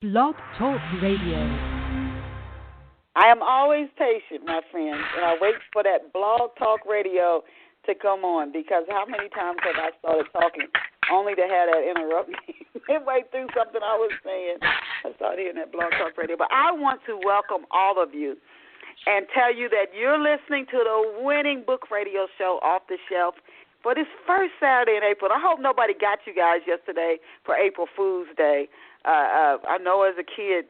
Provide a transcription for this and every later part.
Blog Talk Radio. I am always patient, my friends, and I wait for that Blog Talk Radio to come on, because how many times have I started talking only to have that interrupt me midway through something I was saying? I started hearing that Blog Talk Radio. But I want to welcome all of you and tell you that you're listening to the winning book radio show, Off the Shelf, for this first Saturday in April. I hope nobody got you guys yesterday for April Fool's Day. I know as a kid,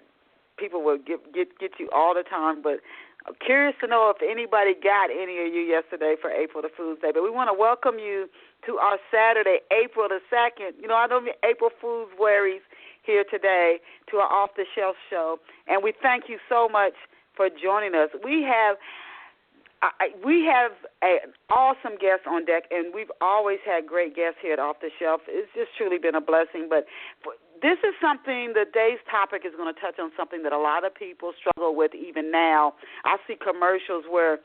people will get you all the time, but I'm curious to know if anybody got any of you yesterday for April the Fool's Day. But we want to welcome you to our Saturday, April the 2nd. You know, I know April Fool's worries here today to our Off the Shelf show, and we thank you so much for joining us. We have an awesome guest on deck, and we've always had great guests here at Off the Shelf. It's just truly been a blessing. But this is something, today's topic is going to touch on something that a lot of people struggle with even now. I see commercials where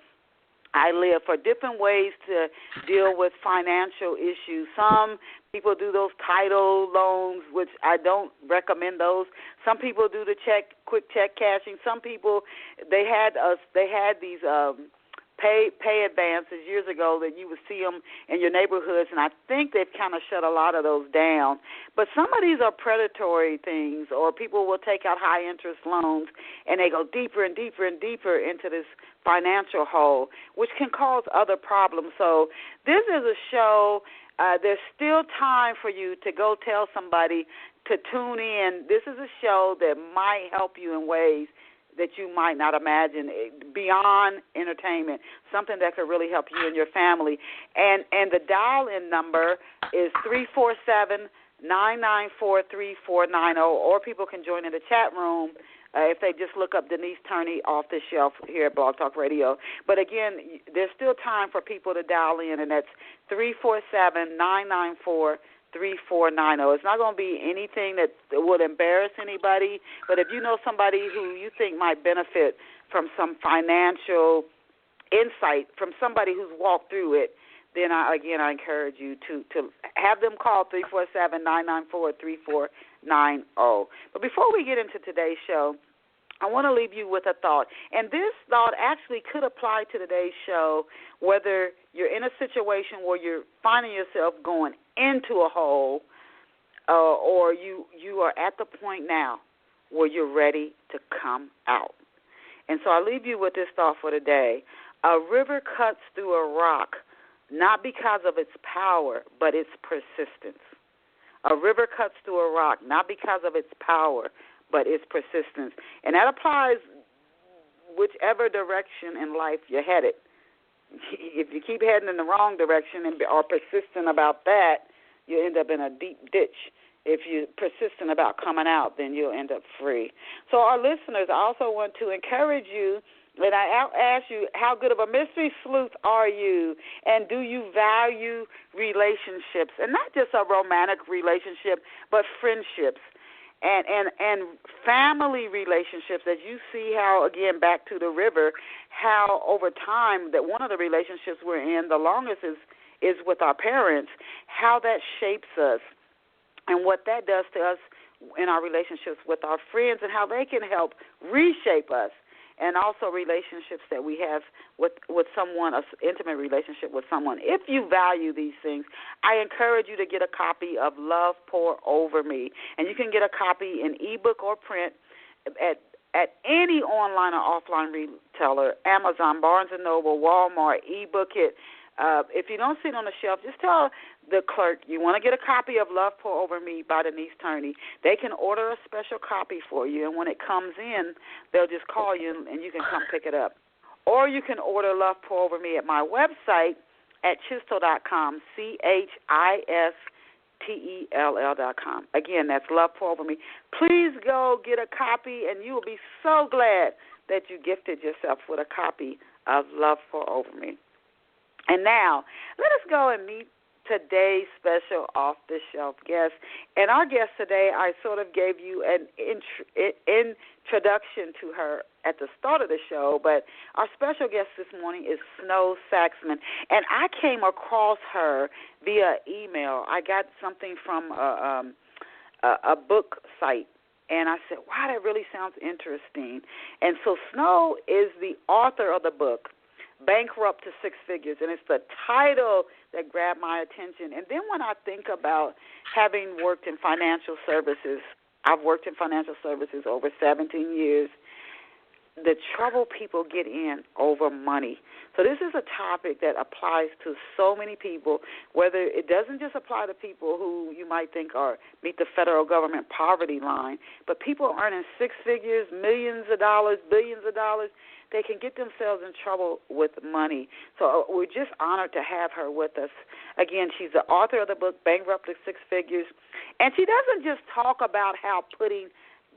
I live for different ways to deal with financial issues. Some people do those title loans, which I don't recommend those. Some people do the quick check cashing. Some people, they had these pay advances years ago that you would see them in your neighborhoods, and I think they've kind of shut a lot of those down. But some of these are predatory things, or people will take out high-interest loans, and they go deeper and deeper and deeper into this financial hole, which can cause other problems. So this is a show. There's still time for you to go tell somebody to tune in. This is a show that might help you in ways that you might not imagine, beyond entertainment, something that could really help you and your family. And the dial-in number is 347-994-3490, or people can join in the chat room if they just look up Denise Turney Off the Shelf here at Blog Talk Radio. But again, there's still time for people to dial in, and that's 347-994-3490. It's not going to be anything that would embarrass anybody, but if you know somebody who you think might benefit from some financial insight from somebody who's walked through it, then I encourage you to have them call 347-994-3490. But before we get into today's show, I want to leave you with a thought. And this thought actually could apply to today's show, whether you're in a situation where you're finding yourself going into a hole, or you are at the point now where you're ready to come out. And so I leave you with this thought for today. A river cuts through a rock, not because of its power, but its persistence. A river cuts through a rock, not because of its power, but its persistence. And that applies whichever direction in life you're headed. If you keep heading in the wrong direction and are persistent about that, you end up in a deep ditch. If you're persistent about coming out, then you'll end up free. So our listeners, I also want to encourage you, and I ask you, how good of a mystery sleuth are you? And do you value relationships? And not just a romantic relationship, but friendships. And family relationships, as you see how, again, back to the river, how over time that one of the relationships we're in, the longest is with our parents, how that shapes us and what that does to us in our relationships with our friends, and how they can help reshape us. And also relationships that we have with someone, an intimate relationship with someone. If you value these things, I encourage you to get a copy of Love Pour Over Me. And you can get a copy in ebook or print at any online or offline retailer, Amazon, Barnes & Noble, Walmart, ebook it. If you don't see it on the shelf, just tell the clerk you want to get a copy of Love Pour Over Me by Denise Turney. They can order a special copy for you, and when it comes in, they'll just call you, and you can come pick it up. Or you can order Love Pour Over Me at my website at chistel.com, CHISTELL.com. Again, that's Love Pour Over Me. Please go get a copy, and you will be so glad that you gifted yourself with a copy of Love Pour Over Me. And now, let us go and meet today's special off-the-shelf guest. And our guest today, I sort of gave you an introduction to her at the start of the show, but our special guest this morning is Snow Saxman. And I came across her via email. I got something from a book site And I said, wow, that really sounds interesting. And so Snow is the author of the book, Bankrupt to Six Figures, and it's the title that grabbed my attention. And then when I think about having worked in financial services, I've worked in financial services over 17 years, the trouble people get in over money. So this is a topic that applies to so many people, whether it doesn't just apply to people who you might think are meet the federal government poverty line, but people earning six figures, millions of dollars, billions of dollars, they can get themselves in trouble with money. So we're just honored to have her with us. Again, she's the author of the book, Bankrupt to Six Figures, and she doesn't just talk about how putting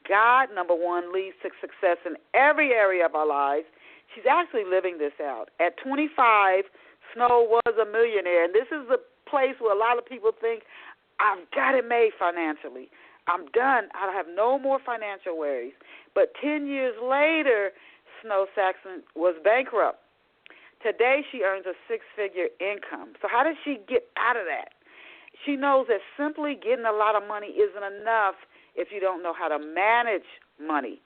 God, number one, leads to success in every area of our lives. She's actually living this out. At 25, Snow was a millionaire, and this is the place where a lot of people think, I've got it made financially. I'm done. I have no more financial worries. But 10 years later, Snow Saxon was bankrupt. Today, she earns a six-figure income. So how does she get out of that? She knows that simply getting a lot of money isn't enough if you don't know how to manage money.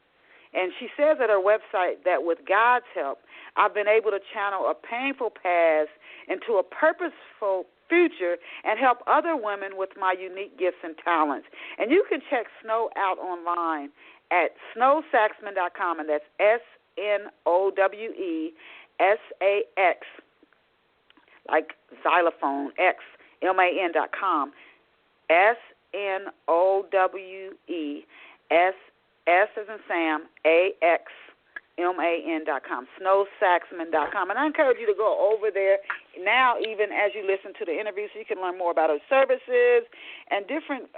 And she says at her website that with God's help, I've been able to channel a painful past into a purposeful future and help other women with my unique gifts and talents. And you can check Snow out online at snowsaxman.com, and that's SNOWESAX, like xylophone, XMAN.com. SNOWES, S as in Sam, AXMAN.com, snowsaxman.com. And I encourage you to go over there now, even as you listen to the interview, so you can learn more about her services and different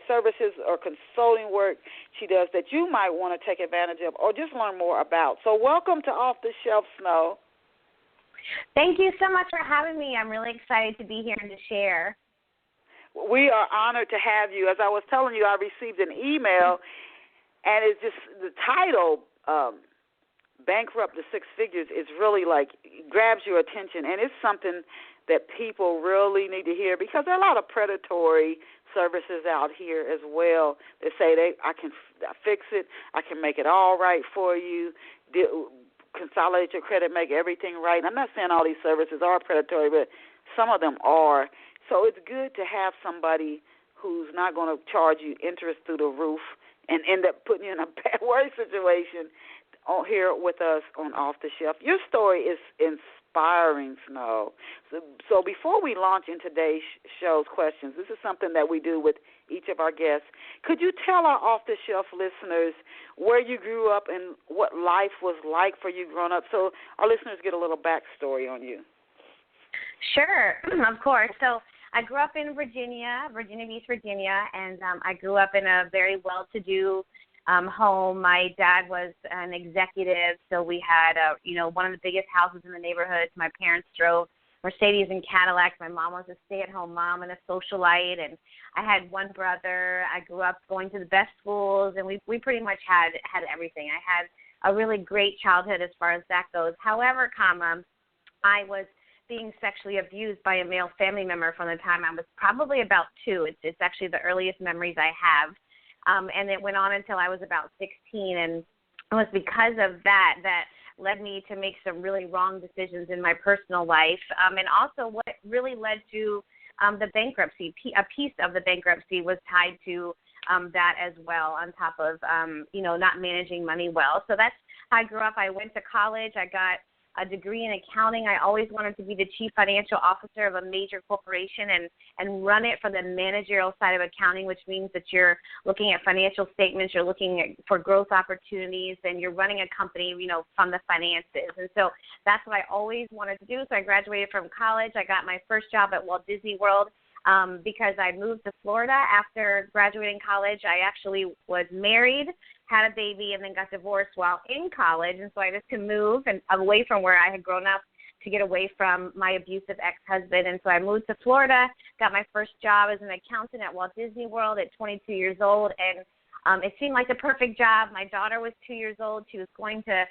services or consulting work she does that you might want to take advantage of or just learn more about. So welcome to Off the Shelf, Snow. Thank you so much for having me. I'm really excited to be here and to share. We are honored to have you. As I was telling you, I received an email, and it's just the title, Bankrupt to Six Figures, is really like grabs your attention, and it's something that people really need to hear because there are a lot of predatory services out here as well that say I can fix it, I can make it all right for you, consolidate your credit, make everything right. And I'm not saying all these services are predatory, but some of them are. So it's good to have somebody who's not going to charge you interest through the roof and end up putting you in a bad, worse situation here with us on Off the Shelf. Your story is inspiring, Snow. So before we launch in today's show's questions, this is something that we do with each of our guests. Could you tell our Off the Shelf listeners where you grew up and what life was like for you growing up so our listeners get a little backstory on you? Sure, of course. So I grew up in Virginia Beach, Virginia, and I grew up in a very well-to-do home. My dad was an executive, so we had one of the biggest houses in the neighborhood. My parents drove Mercedes and Cadillacs. My mom was a stay-at-home mom and a socialite, and I had one brother. I grew up going to the best schools, and we pretty much had everything. I had a really great childhood as far as that goes. However, I was being sexually abused by a male family member from the time I was probably about 2. It's actually the earliest memories I have. And it went on until I was about 16. And it was because of that led me to make some really wrong decisions in my personal life. And also what really led to the bankruptcy. A piece of the bankruptcy was tied to that as well, on top of, not managing money well. So that's how I grew up. I went to college. I got a degree in accounting. I always wanted to be the chief financial officer of a major corporation and run it from the managerial side of accounting, which means that you're looking at financial statements, you're looking for growth opportunities, and you're running a company, from the finances. And so that's what I always wanted to do. So I graduated from college. I got my first job at Walt Disney World because I moved to Florida after graduating college. I actually was married, had a baby, and then got divorced while in college, and so I just could move and away from where I had grown up to get away from my abusive ex-husband. And so I moved to Florida, got my first job as an accountant at Walt Disney World at 22 years old, and it seemed like the perfect job. My daughter was 2 years old. She was going to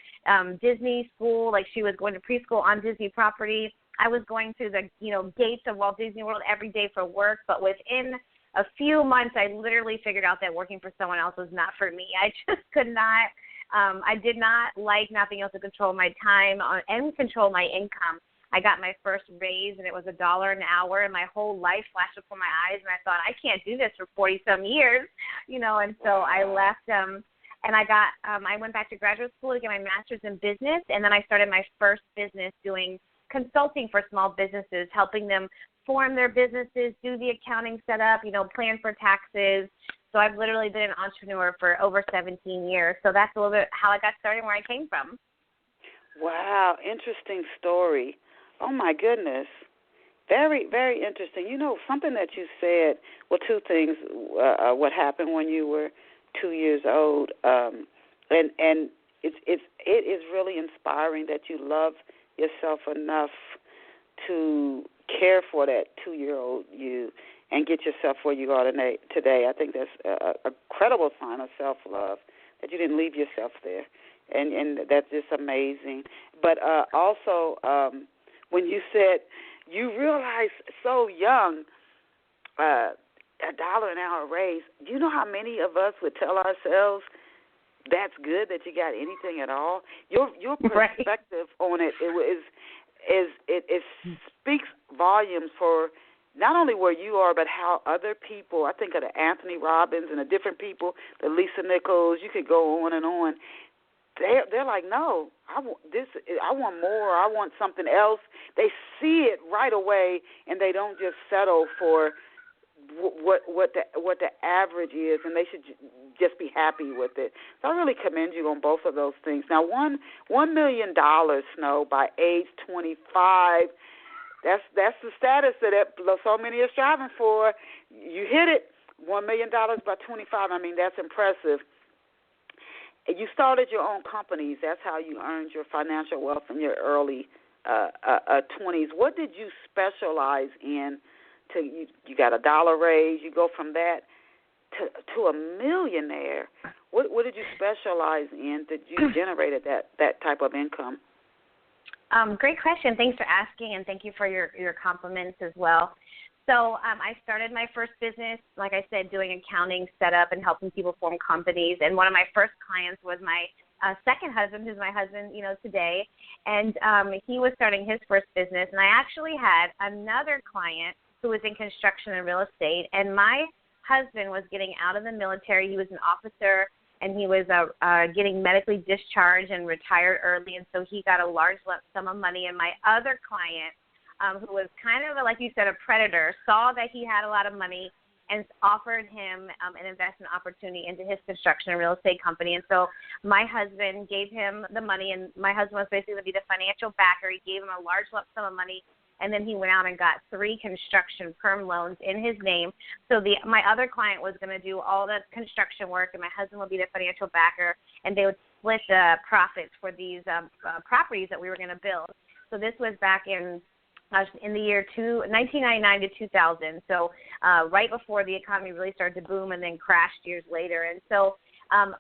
Disney school, like she was going to preschool on Disney property. I was going through the gates of Walt Disney World every day for work, but within a few months, I literally figured out that working for someone else was not for me. I just could not. I did not like not being able to control my time and control my income. I got my first raise, and it was $1 an hour, and my whole life flashed before my eyes, and I thought, I can't do this for 40-some years, and so I left and I went back to graduate school to get my master's in business, and then I started my first business doing consulting for small businesses, helping them form their businesses, do the accounting setup, plan for taxes. So I've literally been an entrepreneur for over 17 years. So that's a little bit how I got started and where I came from. Wow, interesting story. Oh, my goodness. Very, very interesting. Something that you said, well, two things, what happened when you were 2 years old, and it is really inspiring that you love yourself enough to care for that 2-year-old you and get yourself where you are today. I think that's a credible sign of self-love, that you didn't leave yourself there, and that's just amazing. But also, when you said you realized so young, $1 an hour raise, do you know how many of us would tell ourselves that's good that you got anything at all? Your perspective on it it speaks volumes for not only where you are, but how other people, I think of the Anthony Robbins and the different people, the Lisa Nichols, you could go on and on. They're like, no, I want this. I want more. I want something else. They see it right away, and they don't just settle for what the average is, and they should just be happy with it. So I really commend you on both of those things. Now, $1 million, Snow, by age 25. That's the status that so many are striving for. You hit it, $1 million by 25. I mean, that's impressive. You started your own companies. That's how you earned your financial wealth in your early 20s. What did you specialize in? You got $1 raise. You go from that to a millionaire. What did you specialize in that you generated that type of income? Great question. Thanks for asking, and thank you for your compliments as well. So I started my first business, like I said, doing accounting setup and helping people form companies. And one of my first clients was my second husband, who's my husband, today. And he was starting his first business. And I actually had another client who was in construction and real estate. And my husband was getting out of the military. He was an officer, and he was getting medically discharged and retired early. And so he got a large lump sum of money. And my other client, who was kind of, like you said, a predator, saw that he had a lot of money and offered him an investment opportunity into his construction and real estate company. And so my husband gave him the money, and my husband was basically going to be the financial backer. He gave him a large lump sum of money, and then he went out and got 3 construction perm loans in his name. So my other client was going to do all the construction work, and my husband would be the financial backer, and they would split the profits for these properties that we were going to build. So this was back in the year 1999 to 2000, so right before the economy really started to boom and then crashed years later. And so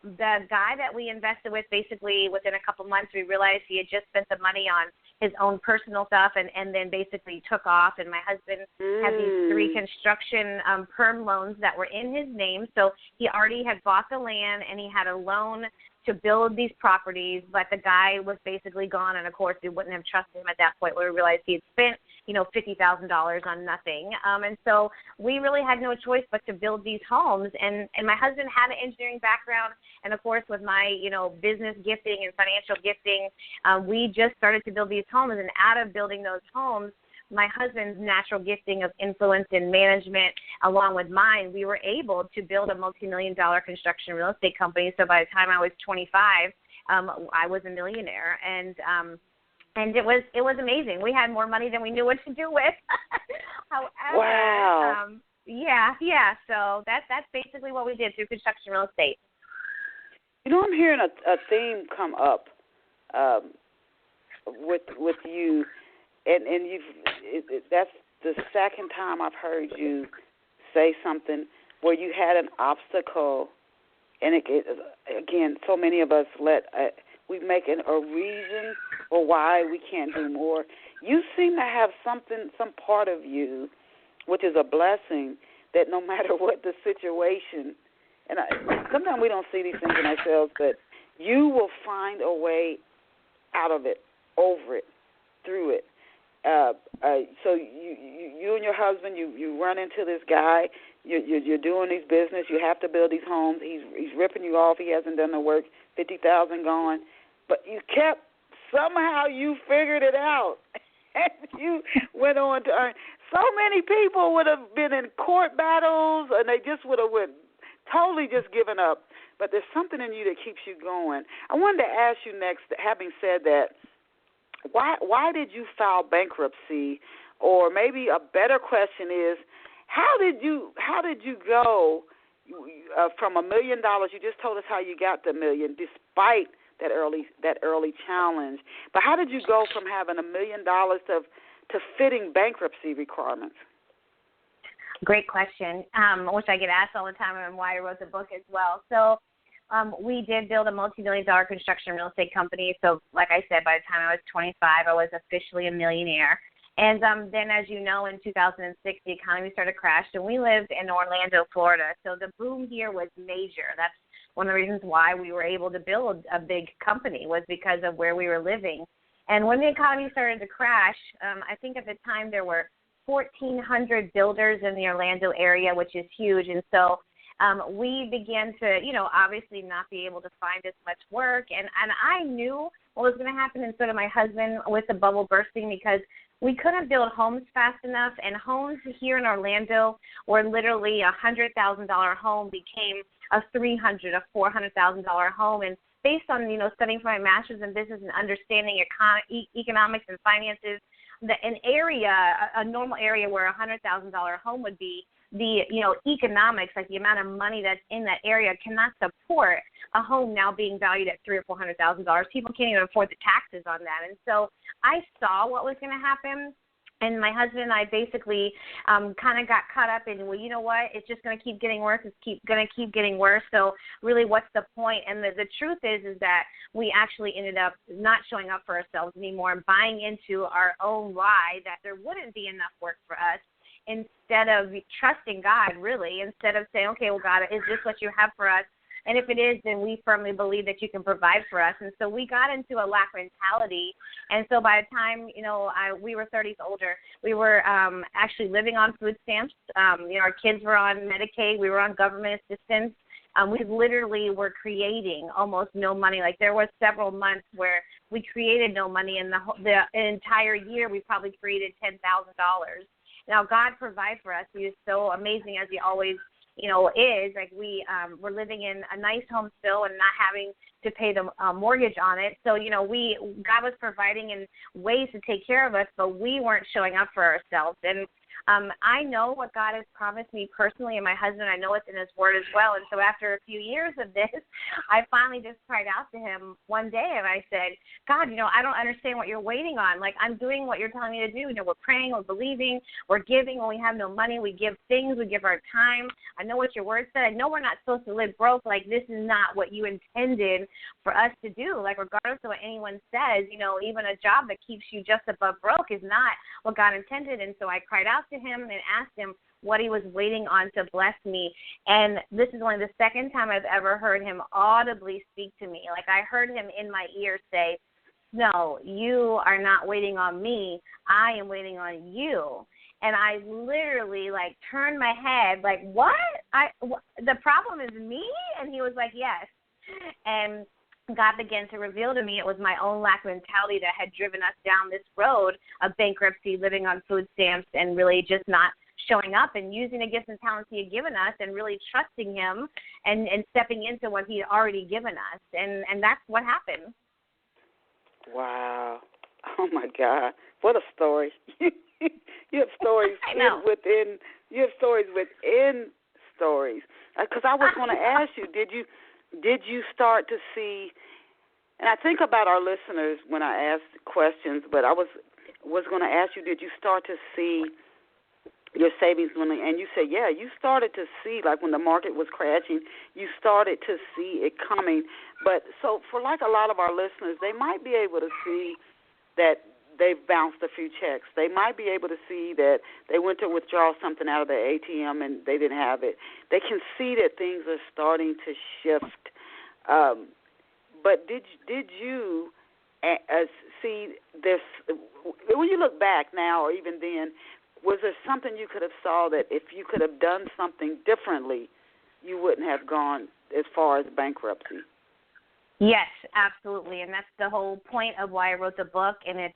the guy that we invested with, basically within a couple months, we realized he had just spent the money on his own personal stuff and then basically took off. And my husband had these 3 construction perm loans that were in his name. So he already had bought the land, and he had a loan to build these properties, but the guy was basically gone, and of course we wouldn't have trusted him at that point where we realized he had spent, $50,000 on nothing. And so we really had no choice but to build these homes. And my husband had an engineering background, and of course with my, business gifting and financial gifting, we just started to build these homes. And out of building those homes, my husband's natural gifting of influence and management, along with mine, we were able to build a multi-million-dollar construction real estate company. So by the time I was 25, I was a millionaire, and it was amazing. We had more money than we knew what to do with. However, wow. Yeah. So that's basically what we did through construction real estate. I'm hearing a theme come up with you. And that's the second time I've heard you say something where you had an obstacle, and again, so many of us we make a reason for why we can't do more. You seem to have some part of you, which is a blessing, that no matter what the situation, and sometimes we don't see these things in ourselves, but you will find a way out of it, over it, through it. So you and your husband, you run into this guy. You're doing these business. You have to build these homes. He's ripping you off. He hasn't done the work. 50,000 gone, but you kept. Somehow you figured it out, and you went on to earn. So many people would have been in court battles, and they just would have totally just given up. But there's something in you that keeps you going. I wanted to ask you next, having said that, why did you file bankruptcy? Or maybe a better question is, how did you go from $1 million? You just told us how you got the $1 million, despite that early challenge. But how did you go from having $1 million to fitting bankruptcy requirements? Great question, which I get asked all the time, and why I wrote the book as well. So we did build a multi-million-dollar construction real estate company. So like I said, by the time I was 25, I was officially a millionaire. And then, as you know, in 2006, the economy started to crash, and we lived in Orlando, Florida. So the boom here was major. That's one of the reasons why we were able to build a big company, was because of where we were living. And when the economy started to crash, I think at the time there were 1,400 builders in the Orlando area, which is huge. And so we began to, obviously not be able to find as much work. And I knew what was going to happen, and so did my husband, with the bubble bursting, because we couldn't build homes fast enough. And homes here in Orlando were literally a $100,000 home became a $300,000, a $400,000 home. And based on, studying for my master's in business and understanding economics and finances, a normal area where a $100,000 home would be, the economics, like the amount of money that's in that area, cannot support a home now being valued at $300,000 or $400,000. People can't even afford the taxes on that. And so I saw what was going to happen. And my husband and I basically kind of got caught up in, well, you know what, it's just going to keep getting worse. It's going to keep getting worse. So really, what's the point? And the truth is that we actually ended up not showing up for ourselves anymore and buying into our own lie that there wouldn't be enough work for us, instead of trusting God, really, instead of saying, okay, well, God, is this what you have for us? And if it is, then we firmly believe that you can provide for us. And so we got into a lack mentality. And so by the time, we were 30s older, we were actually living on food stamps. Our kids were on Medicaid. We were on government assistance. We literally were creating almost no money. Like, there was several months where we created no money. In the entire year, we probably created $10,000. Now, God provides for us. He is so amazing, as he always is. Like, we're living in a nice home still and not having to pay the mortgage on it. So, God was providing in ways to take care of us, but we weren't showing up for ourselves. And I know what God has promised me personally, and my husband, I know it's in his word as well. And so after a few years of this, I finally just cried out to him one day, and I said, God, I don't understand what you're waiting on. Like, I'm doing what you're telling me to do. We're praying, we're believing, we're giving. When we have no money, we give things, we give our time. I know what your word said. I know we're not supposed to live broke. Like, this is not what you intended for us to do. Like, regardless of what anyone says, even a job that keeps you just above broke is not what God intended. And so I cried out to him and asked him what he was waiting on to bless me. And this is only the second time I've ever heard him audibly speak to me. Like, I heard him in my ear say, no, you are not waiting on me. I am waiting on you. And I literally, turned my head, what? The problem is me? And he was like, yes. And God began to reveal to me it was my own lack of mentality that had driven us down this road of bankruptcy, living on food stamps, and really just not showing up and using the gifts and talents he had given us, and really trusting him and stepping into what he had already given us. And that's what happened. Wow. Oh, my God. What a story. You have stories within stories. Because I was going to ask you, did you start to see, and I think about our listeners when I ask questions, but I was going to ask you, did you start to see your savings money? And you said, yeah, you started to see, when the market was crashing, you started to see it coming. But so for a lot of our listeners, they might be able to see that they've bounced a few checks. They might be able to see that they went to withdraw something out of their ATM and they didn't have it. They can see that things are starting to shift. But did you see this, when you look back now or even then, was there something you could have saw that if you could have done something differently, you wouldn't have gone as far as bankruptcy? Yes, absolutely, and that's the whole point of why I wrote the book, and it's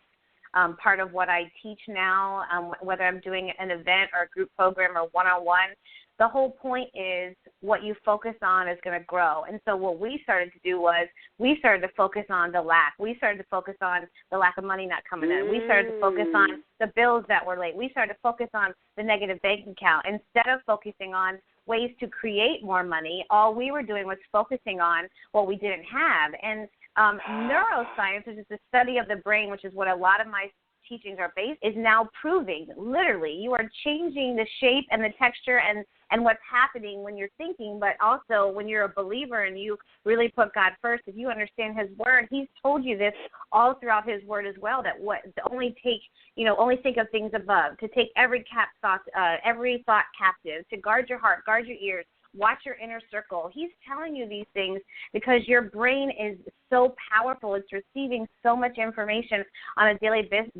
part of what I teach now, whether I'm doing an event or a group program or one-on-one. The whole point is what you focus on is going to grow. And so what we started to do was we started to focus on the lack. We started to focus on the lack of money not coming in. We started to focus on the bills that were late. We started to focus on the negative bank account. Instead of focusing on ways to create more money, all we were doing was focusing on what we didn't have. And neuroscience, which is the study of the brain, which is what a lot of my teachings are based, is now proving, literally, you are changing the shape and the texture and what's happening when you're thinking, but also when you're a believer and you really put God first. If you understand His Word, He's told you this all throughout His Word as well, that to only think of things above, to take every thought captive, to guard your heart, guard your ears, watch your inner circle. He's telling you these things because your brain is so powerful. It's receiving so much information on a daily basis,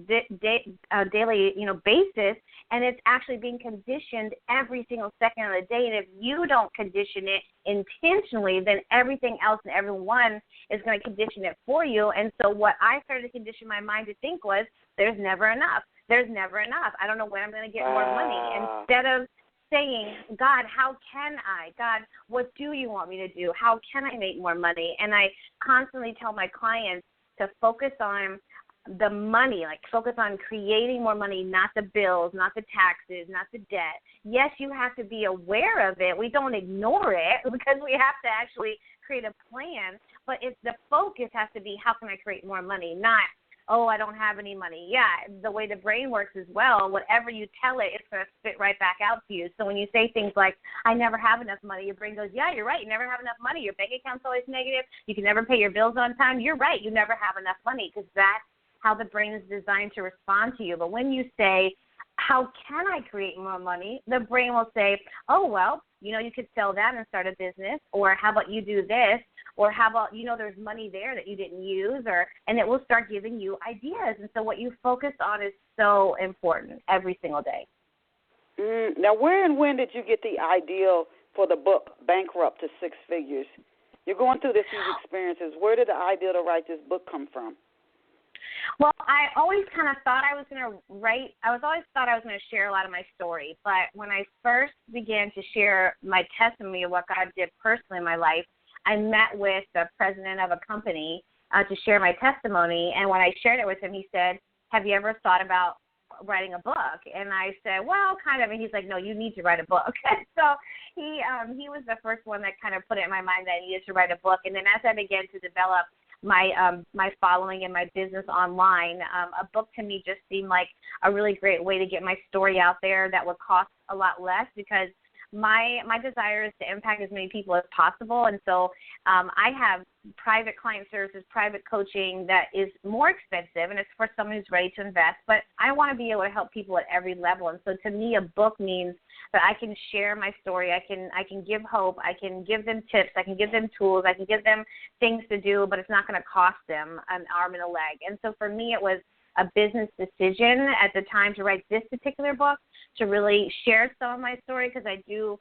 and it's actually being conditioned every single second of the day. And if you don't condition it intentionally, then everything else and everyone is going to condition it for you. And so what I started to condition my mind to think was, there's never enough. There's never enough. I don't know when I'm going to get more money. Instead of saying, God, how can I? God, what do you want me to do? How can I make more money? And I constantly tell my clients to focus on the money, like focus on creating more money, not the bills, not the taxes, not the debt. Yes, you have to be aware of it. We don't ignore it because we have to actually create a plan, but the focus has to be, how can I create more money, not, oh, I don't have any money. Yeah, the way the brain works as well, whatever you tell it, it's going to spit right back out to you. So when you say things like, I never have enough money, your brain goes, yeah, you're right. You never have enough money. Your bank account's always negative. You can never pay your bills on time. You're right. You never have enough money, because that's how the brain is designed to respond to you. But when you say, how can I create more money, the brain will say, oh, well, you could sell that and start a business, or how about you do this, or how about, there's money there that you didn't use, and it will start giving you ideas. And so what you focus on is so important every single day. Now, where and when did you get the idea for the book, Bankrupt to Six Figures? You're going through these experiences. Where did the idea to write this book come from? Well, I always kind of thought I was going to share a lot of my story. But when I first began to share my testimony of what God did personally in my life, I met with the president of a company to share my testimony. And when I shared it with him, he said, have you ever thought about writing a book? And I said, well, kind of. And he's like, no, you need to write a book. So he was the first one that kind of put it in my mind that I needed to write a book. And then as I began to develop my following and my business online, a book to me just seemed like a really great way to get my story out there that would cost a lot less, because my desire is to impact as many people as possible. And so I have private client services, private coaching that is more expensive, and it's for someone who's ready to invest. But I want to be able to help people at every level. And so to me, a book means that I can share my story. I can give hope. I can give them tips. I can give them tools. I can give them things to do, but it's not going to cost them an arm and a leg. And so for me, it was a business decision at the time to write this particular book, to really share some of my story, because I do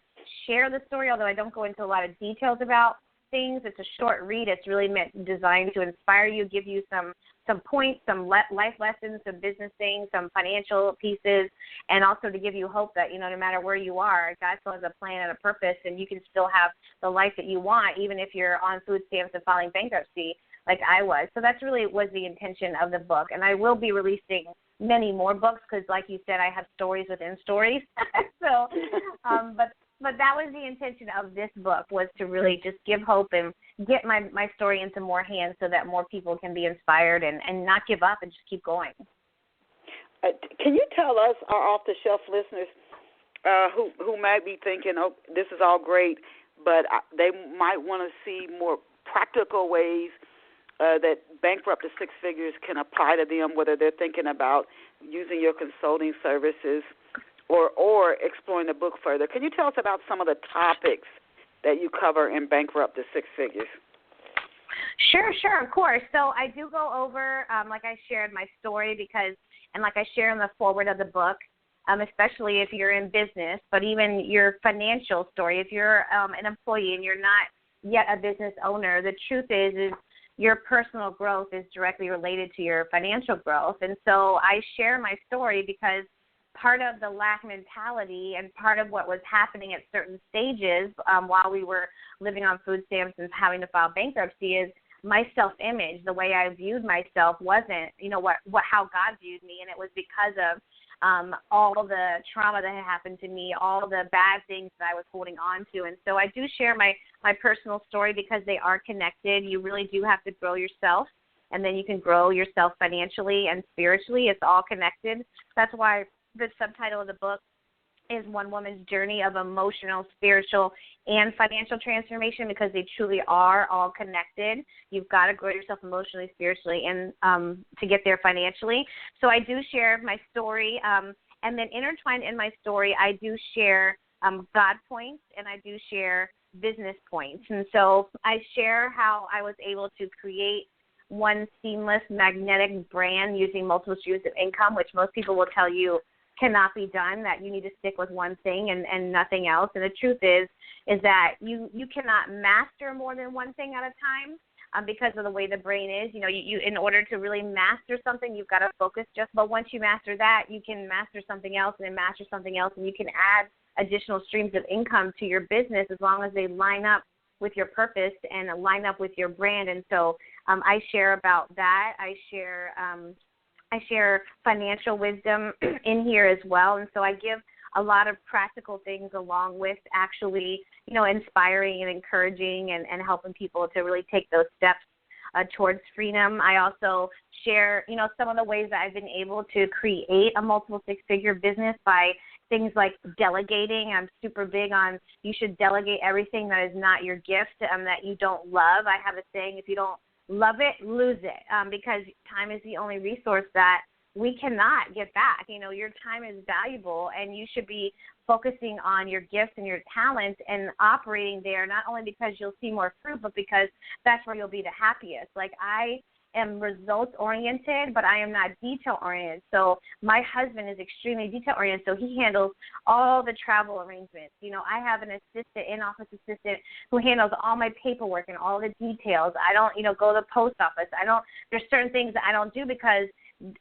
share the story, although I don't go into a lot of details about things. It's a short read. It's really designed to inspire you, give you some points, some life lessons, some business things, some financial pieces, and also to give you hope that, no matter where you are, God still has a plan and a purpose, and you can still have the life that you want, even if you're on food stamps and filing bankruptcy like I was. So that's really was the intention of the book. And I will be releasing many more books because, like you said, I have stories within stories. So, but that was the intention of this book, was to really just give hope and get my story into more hands so that more people can be inspired and not give up and just keep going. Can you tell us, our off-the-shelf listeners, who might be thinking, oh, this is all great, but they might want to see more practical ways that Bankrupt to Six Figures can apply to them, whether they're thinking about using your consulting services or exploring the book further. Can you tell us about some of the topics that you cover in Bankrupt to Six Figures? Sure, of course. So I do go over, like I shared, my story and like I share in the foreword of the book, especially if you're in business, but even your financial story. If you're an employee and you're not yet a business owner, the truth is your personal growth is directly related to your financial growth. And so I share my story because part of the lack mentality and part of what was happening at certain stages while we were living on food stamps and having to file bankruptcy is my self-image. The way I viewed myself wasn't, how God viewed me, and it was because of all the trauma that had happened to me, all the bad things that I was holding on to. And so I do share my personal story because they are connected. You really do have to grow yourself, and then you can grow yourself financially and spiritually. It's all connected. That's why the subtitle of the book is One Woman's Journey of Emotional, Spiritual, and Financial Transformation, because they truly are all connected. You've got to grow yourself emotionally, spiritually, and to get there financially. So I do share my story, and then intertwined in my story, I do share God points, and I do share business points. And so I share how I was able to create one seamless, magnetic brand using multiple streams of income, which most people will tell you cannot be done, that you need to stick with one thing and nothing else. And the truth is that you cannot master more than one thing at a time because of the way the brain is. You in order to really master something, you've got to focus but once you master that, you can master something else and then master something else, and you can add additional streams of income to your business as long as they line up with your purpose and line up with your brand. And so I share about that. I share financial wisdom in here as well. And so I give a lot of practical things along with actually, inspiring and encouraging and helping people to really take those steps towards freedom. I also share, some of the ways that I've been able to create a multiple six-figure business by things like delegating. I'm super big on you should delegate everything that is not your gift that you don't love. I have a saying, if you don't love it, lose it, because time is the only resource that we cannot get back. Your time is valuable, and you should be focusing on your gifts and your talents and operating there, not only because you'll see more fruit, but because that's where you'll be the happiest. Like, I am results-oriented, but I am not detail-oriented. So my husband is extremely detail-oriented, so he handles all the travel arrangements. I have an assistant, in-office assistant, who handles all my paperwork and all the details. I don't, go to the post office. There's certain things that I don't do because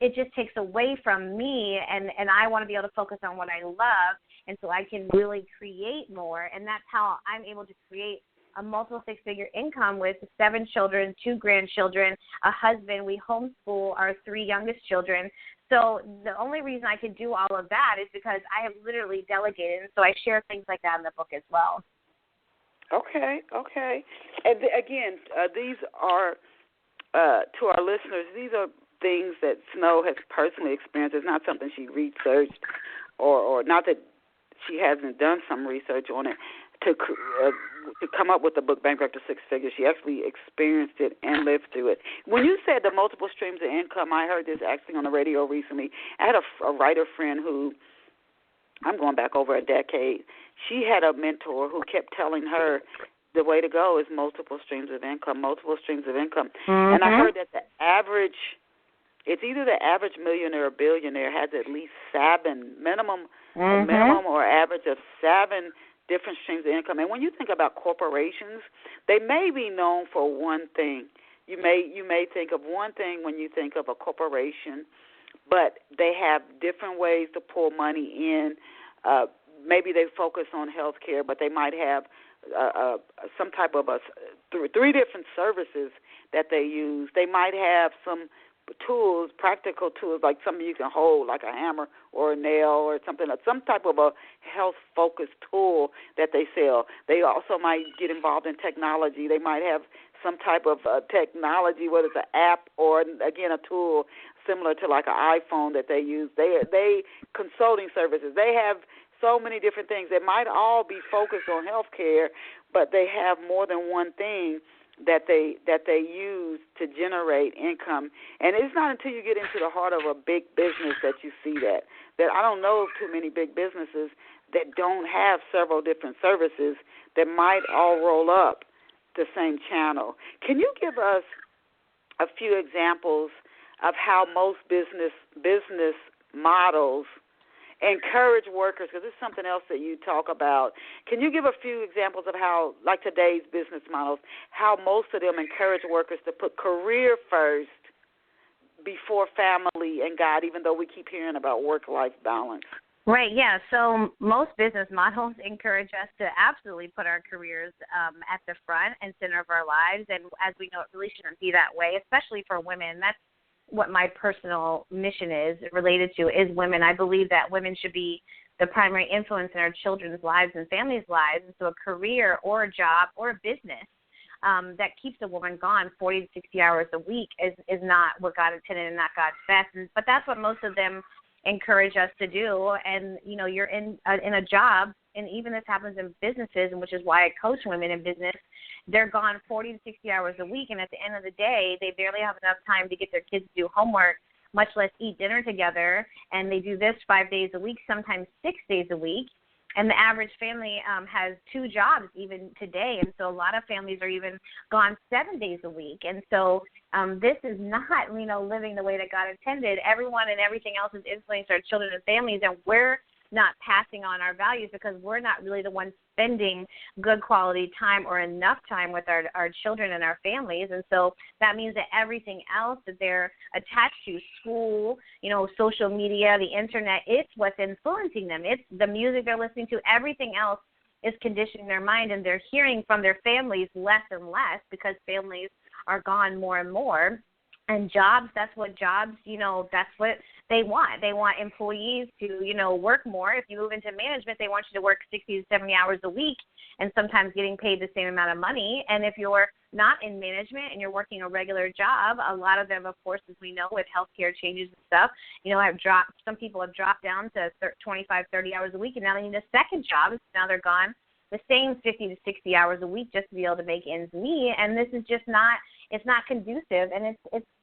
it just takes away from me, and I want to be able to focus on what I love, and so I can really create more, and that's how I'm able to create a multiple six-figure income with 7 children, 2 grandchildren, a husband. We homeschool our 3 youngest children. So the only reason I can do all of that is because I have literally delegated, and so I share things like that in the book as well. Okay. And again, these are, to our listeners, these are things that Snow has personally experienced. It's not something she researched or not that she hasn't done some research on it to come up with the book Bankrupt to Six Figures. She actually experienced it and lived through it. When you said the multiple streams of income, I heard this actually on the radio recently. I had a writer friend who, I'm going back over a decade, she had a mentor who kept telling her the way to go is multiple streams of income. Mm-hmm. And I heard that the average, it's either the average millionaire or billionaire has at least 7, minimum or average of 7 different streams of income. And when you think about corporations, they may be known for one thing. You may think of one thing when you think of a corporation, but they have different ways to pull money in. Maybe they focus on healthcare, but they might have some type of 3 different services that they use. They might have some tools, practical tools, like something you can hold, like a hammer or a nail or something, some type of a health-focused tool that they sell. They also might get involved in technology. They might have some type of technology, whether it's an app or, again, a tool similar to like an iPhone that they use. They consulting services. They have so many different things. They might all be focused on healthcare, but they have more than one thing that they use to generate income. And it's not until you get into the heart of a big business that you see that. That I don't know of too many big businesses that don't have several different services that might all roll up the same channel. Can you give us a few examples of how most business models encourage workers, because this is something else that you talk about. Can you give a few examples of how, like today's business models, how most of them encourage workers to put career first before family and God, even though we keep hearing about work-life balance? Right, yeah. So most business models encourage us to absolutely put our careers at the front and center of our lives. And as we know, it really shouldn't be that way, especially for women. That's what my personal mission is related to, is women. I believe that women should be the primary influence in our children's lives and families' lives. And so a career or a job or a business that keeps a woman gone 40 to 60 hours a week is not what God intended and not God's best. But that's what most of them encourage us to do. And, you know, you're in a job, and even this happens in businesses, and which is why I coach women in business. They're gone 40 to 60 hours a week, and at the end of the day, they barely have enough time to get their kids to do homework, much less eat dinner together, and they do this 5 days a week, sometimes 6 days a week. And the average family has 2 jobs even today, and so a lot of families are even gone 7 days a week. And so this is not, you know, living the way that God intended. Everyone and everything else is influencing our children and families, and we're not passing on our values because we're not really the ones spending good quality time or enough time with our children and our families. And so that means that everything else that they're attached to, school, you know, social media, the internet, it's what's influencing them. It's the music they're listening to. Everything else is conditioning their mind, and they're hearing from their families less and less because families are gone more and more. And jobs, that's what they want. They want employees to, you know, work more. If you move into management, they want you to work 60 to 70 hours a week and sometimes getting paid the same amount of money. And if you're not in management and you're working a regular job, a lot of them, of course, as we know, with healthcare changes and stuff, you know, some people have dropped down to 25, 30 hours a week, and now they need a second job. So now they're gone the same 50 to 60 hours a week just to be able to make ends meet. And this is just it's not conducive, and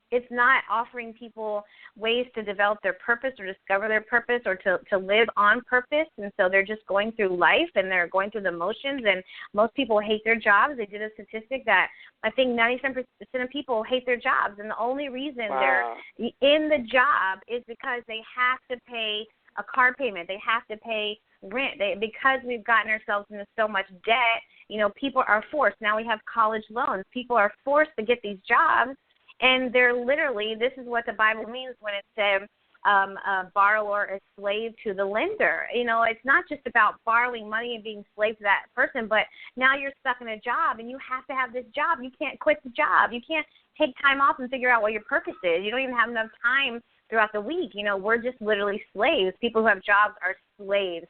it's not offering people ways to develop their purpose or discover their purpose or to live on purpose. And so they're just going through life and they're going through the motions. And most people hate their jobs. They did a statistic that I think 97% of people hate their jobs. And the only reason they're in the job is because they have to pay a car payment. They have to pay rent. Because we've gotten ourselves into so much debt, you know, people are forced. Now we have college loans. People are forced to get these jobs. And they're literally, this is what the Bible means when it says a borrower is slave to the lender. You know, it's not just about borrowing money and being slave to that person, but now you're stuck in a job and you have to have this job. You can't quit the job. You can't take time off and figure out what your purpose is. You don't even have enough time throughout the week. You know, we're just literally slaves. People who have jobs are slaves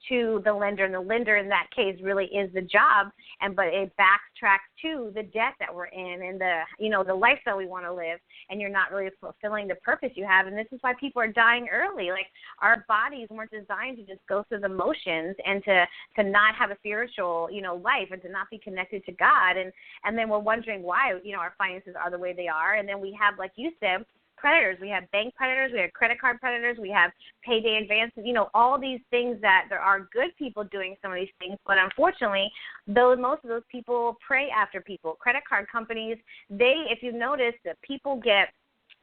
to the lender, and the lender in that case really is the job, but it backtracks to the debt that we're in and the lifestyle we want to live, and you're not really fulfilling the purpose you have. And this is why people are dying early. Like, our bodies weren't designed to just go through the motions and to not have a spiritual, you know, life and to not be connected to God. And then we're wondering why, you know, our finances are the way they are. And then we have, like you said, predators. We have bank predators, we have credit card predators, we have payday advances, you know, all these things that there are good people doing some of these things, but unfortunately, most of those people prey after people. Credit card companies, if you notice, that people get,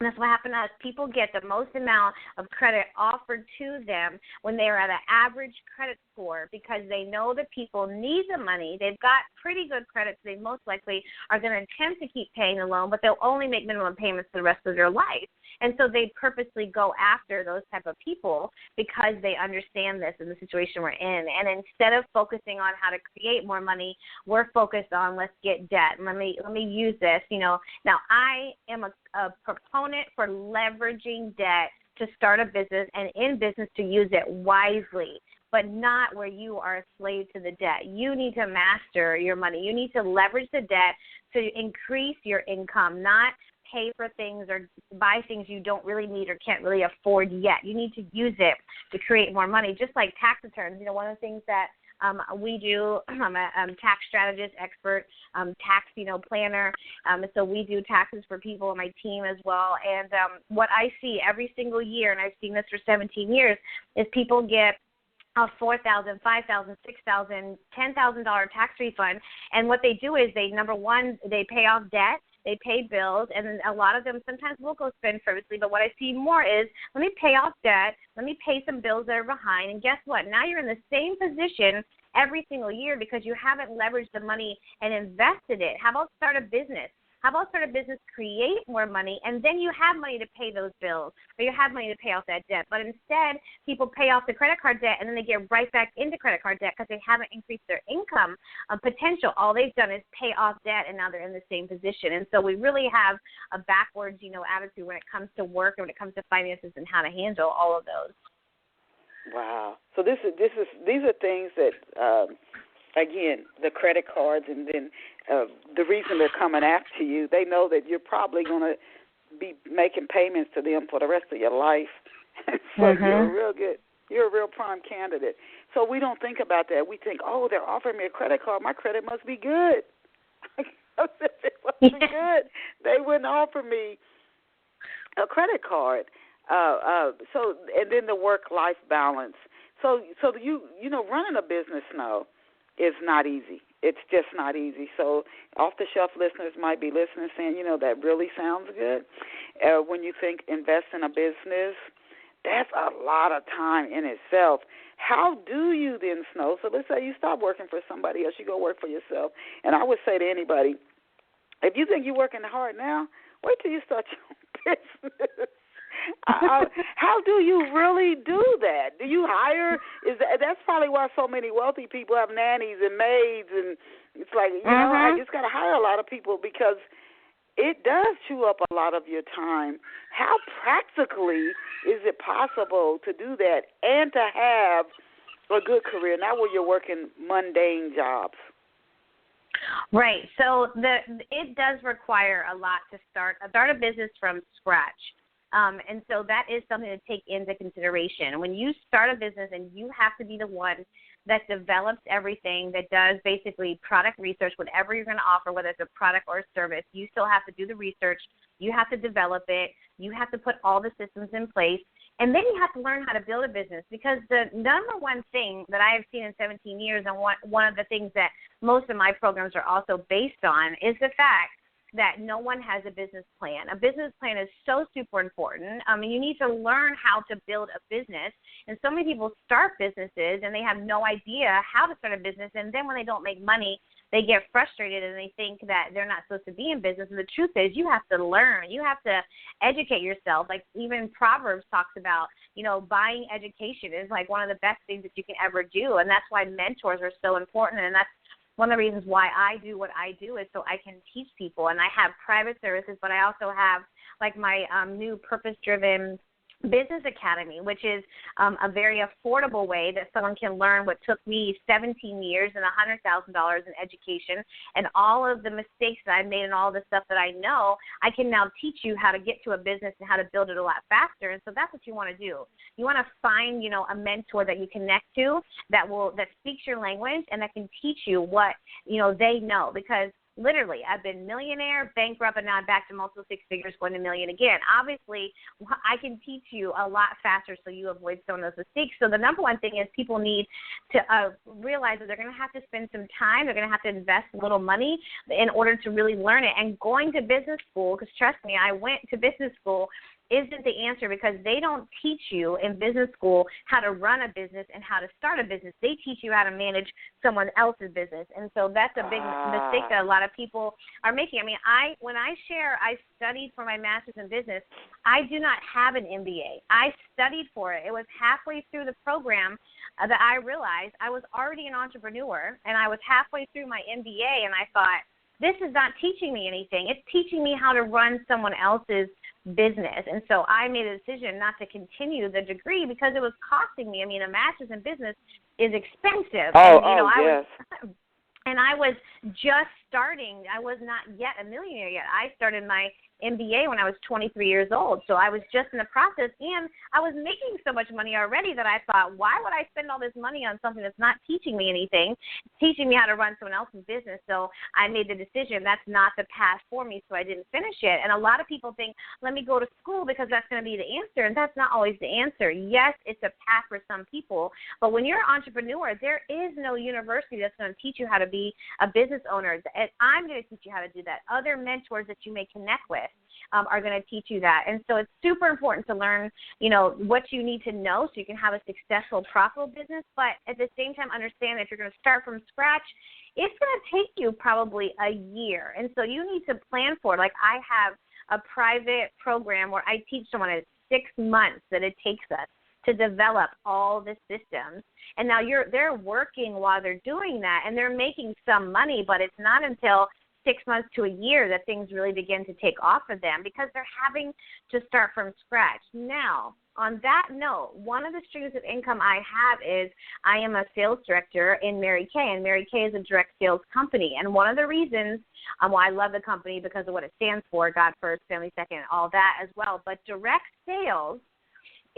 and that's what happened to us, people get the most amount of credit offered to them when they are at an average credit score because they know that people need the money. They've got pretty good credit, so they most likely are going to attempt to keep paying the loan, but they'll only make minimum payments for the rest of their life. And so they purposely go after those type of people because they understand this in the situation we're in. And instead of focusing on how to create more money, we're focused on let's get debt. Let me use this. You know, now I am a proponent for leveraging debt to start a business, and in business to use it wisely, but not where you are a slave to the debt. You need to master your money. You need to leverage the debt to increase your income, not pay for things or buy things you don't really need or can't really afford yet. You need to use it to create more money, just like tax returns. You know, one of the things that We do, I'm a tax strategist, expert, tax, planner. So we do taxes for people on my team as well. And what I see every single year, and I've seen this for 17 years, is people get a $4,000, $5,000, $6,000, $10,000 tax refund. And what they do is number one, they pay off debt. They pay bills, and a lot of them sometimes will go spend frivolously. But what I see more is, let me pay off debt, let me pay some bills that are behind, and guess what? Now you're in the same position every single year because you haven't leveraged the money and invested it. How about start a business? How about start a business, create more money, and then you have money to pay those bills, or you have money to pay off that debt. But instead, people pay off the credit card debt, and then they get right back into credit card debt because they haven't increased their income potential. All they've done is pay off debt, and now they're in the same position. And so we really have a backwards, attitude when it comes to work and when it comes to finances and how to handle all of those. Wow. So these are things that, again, the credit cards, and then the reason they're coming after you, they know that you're probably going to be making payments to them for the rest of your life. So you're a real prime candidate. So we don't think about that. We think, oh, they're offering me a credit card. My credit must be good. It must be good. They wouldn't offer me a credit card. So and then the work-life balance. So running a business now is not easy. It's just not easy. So off-the-shelf listeners might be listening saying, that really sounds good. When you think invest in a business, that's a lot of time in itself. How do you then, Snow? So let's say you stop working for somebody else, you go work for yourself. And I would say to anybody, if you think you're working hard now, wait till you start your own business. How do you really do that? Do you hire? That's probably why so many wealthy people have nannies and maids, and it's like I just got to hire a lot of people because it does chew up a lot of your time. How practically is it possible to do that and to have a good career, not where you're working mundane jobs? Right. So it does require a lot to start a business from scratch. And so that is something to take into consideration. When you start a business and you have to be the one that develops everything, that does basically product research, whatever you're going to offer, whether it's a product or a service, you still have to do the research. You have to develop it. You have to put all the systems in place. And then you have to learn how to build a business, because the number one thing that I have seen in 17 years, and one of the things that most of my programs are also based on, is the fact that no one has a business plan. A business plan is so super important. You need to learn how to build a business. And so many people start businesses and they have no idea how to start a business. And then when they don't make money, they get frustrated and they think that they're not supposed to be in business. And the truth is, you have to learn. You have to educate yourself. Like even Proverbs talks about, buying education is like one of the best things that you can ever do. And that's why mentors are so important. And that's one of the reasons why I do what I do, is so I can teach people. And I have private services, but I also have like my new purpose-driven Business Academy, which is a very affordable way that someone can learn what took me 17 years and $100,000 in education, and all of the mistakes that I made and all the stuff that I know, I can now teach you how to get to a business and how to build it a lot faster. And so that's what you want to do. You want to find, a mentor that you connect to that speaks your language and that can teach you what, they know, because literally, I've been millionaire, bankrupt, and now I'm back to multiple six figures, going to million again. Obviously, I can teach you a lot faster so you avoid some of those mistakes. So the number one thing is people need to realize that they're going to have to spend some time. They're going to have to invest a little money in order to really learn it. And going to business school, because trust me, I went to business school, isn't the answer, because they don't teach you in business school how to run a business and how to start a business. They teach you how to manage someone else's business. And so that's a big mistake that a lot of people are making. I mean, when I share I studied for my master's in business, I do not have an MBA. I studied for it. It was halfway through the program that I realized I was already an entrepreneur, and I was halfway through my MBA, and I thought, this is not teaching me anything. It's teaching me how to run someone else's business. And so I made a decision not to continue the degree because it was costing me. I mean, a master's in business is expensive. Yes. And I was just starting. I was not yet a millionaire yet. I started my MBA when I was 23 years old. So I was just in the process, and I was making so much money already that I thought, why would I spend all this money on something that's not teaching me anything? It's teaching me how to run someone else's business. So I made the decision that's not the path for me, so I didn't finish it. And a lot of people think, let me go to school because that's going to be the answer, and that's not always the answer. Yes, it's a path for some people, but when you're an entrepreneur, there is no university that's going to teach you how to be a business owner. And I'm going to teach you how to do that. Other mentors that you may connect with are going to teach you that. And so it's super important to learn, what you need to know so you can have a successful, profitable business. But at the same time, understand that if you're going to start from scratch, it's going to take you probably a year. And so you need to plan for it. Like I have a private program where I teach someone in 6 months that it takes us to develop all the systems. And now they're working while they're doing that, and they're making some money, but it's not until 6 months to a year that things really begin to take off for them because they're having to start from scratch. Now, on that note, one of the streams of income I have is I am a sales director in Mary Kay, and Mary Kay is a direct sales company. And one of the reasons why I love the company because of what it stands for, God First, Family Second, all that as well. But direct sales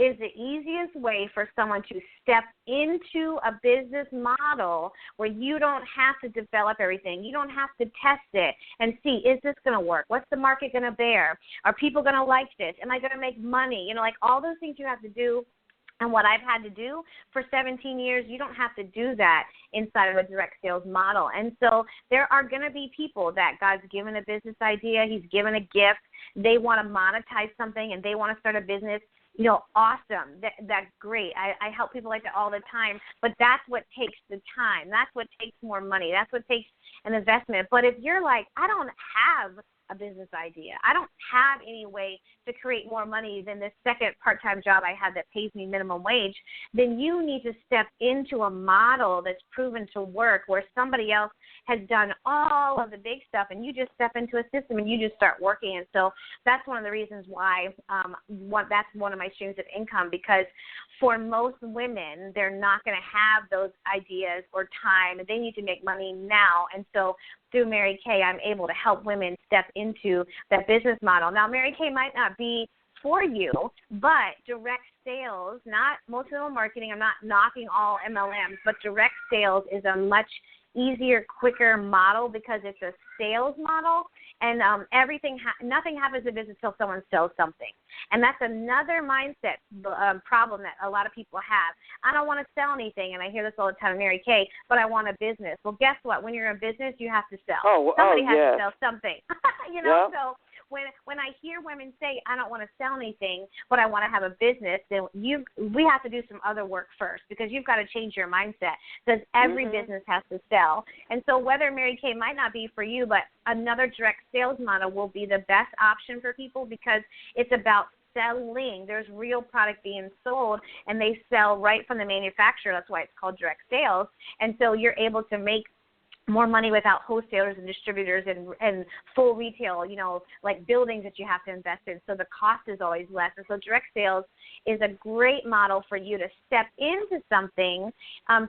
is the easiest way for someone to step into a business model where you don't have to develop everything. You don't have to test it and see, is this going to work? What's the market going to bear? Are people going to like this? Am I going to make money? Like all those things you have to do. And what I've had to do for 17 years, you don't have to do that inside of a direct sales model. And so there are going to be people that God's given a business idea, he's given a gift, they want to monetize something and they want to start a business. Awesome. That's great. I help people like that all the time, but that's what takes the time. That's what takes more money. That's what takes an investment. But if you're like, I don't have a business idea, I don't have any way to create more money than this second part-time job I have that pays me minimum wage, then you need to step into a model that's proven to work where somebody else has done all of the big stuff and you just step into a system and you just start working. And so that's one of the reasons why that's one of my streams of income, because for most women, they're not going to have those ideas or time, and they need to make money now. And so through Mary Kay, I'm able to help women step into that business model. Now, Mary Kay might not be for you, but direct sales, not multi-level marketing, I'm not knocking all MLMs, but direct sales is a much easier, quicker model because it's a sales model, and nothing happens in business until someone sells something. And that's another mindset problem that a lot of people have. I don't want to sell anything, and I hear this all the time in Mary Kay, but I want a business. Well, guess what? When you're in business, you have to sell. Somebody has to sell something. So when I hear women say, I don't want to sell anything, but I want to have a business, then we have to do some other work first, because you've got to change your mindset, because every business has to sell. And so whether Mary Kay might not be for you, but another direct sales model will be the best option for people, because it's about selling. There's real product being sold, and they sell right from the manufacturer. That's why it's called direct sales. And so you're able to make more money without wholesalers and distributors and full retail, like buildings that you have to invest in. So the cost is always less. And so direct sales is a great model for you to step into something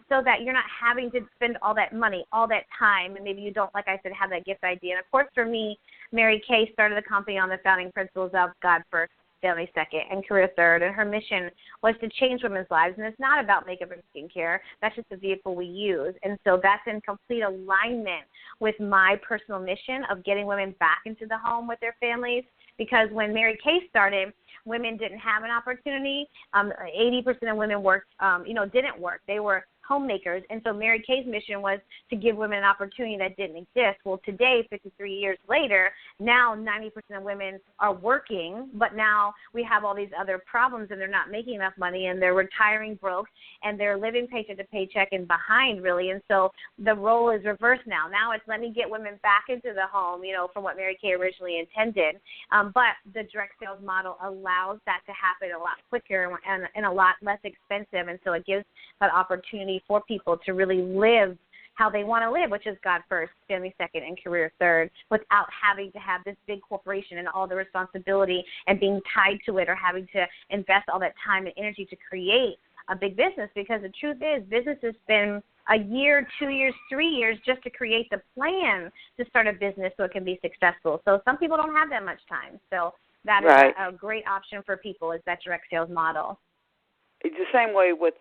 so that you're not having to spend all that money, all that time, and maybe you don't, like I said, have that gift idea. And, of course, for me, Mary Kay started the company on the founding principles of God First, Family Second, and Career Third, and her mission was to change women's lives. And it's not about makeup and skincare. That's just the vehicle we use. And so that's in complete alignment with my personal mission of getting women back into the home with their families, because when Mary Kay started, women didn't have an opportunity. 80% of women didn't work. They were homemakers. And so Mary Kay's mission was to give women an opportunity that didn't exist. Well, today, 53 years later, now 90% of women are working, but now we have all these other problems, and they're not making enough money, and they're retiring broke, and they're living paycheck to paycheck and behind, really. And so the role is reversed now. Now it's let me get women back into the home, from what Mary Kay originally intended. But the direct sales model allows that to happen a lot quicker and a lot less expensive. And so it gives that opportunity for people to really live how they want to live, which is God First, Family Second, and Career Third, without having to have this big corporation and all the responsibility and being tied to it, or having to invest all that time and energy to create a big business. Because the truth is, business has been a year, 2 years, 3 years just to create the plan to start a business so it can be successful. So some people don't have that much time. So that is a great option for people, is that direct sales model. It's the same way with,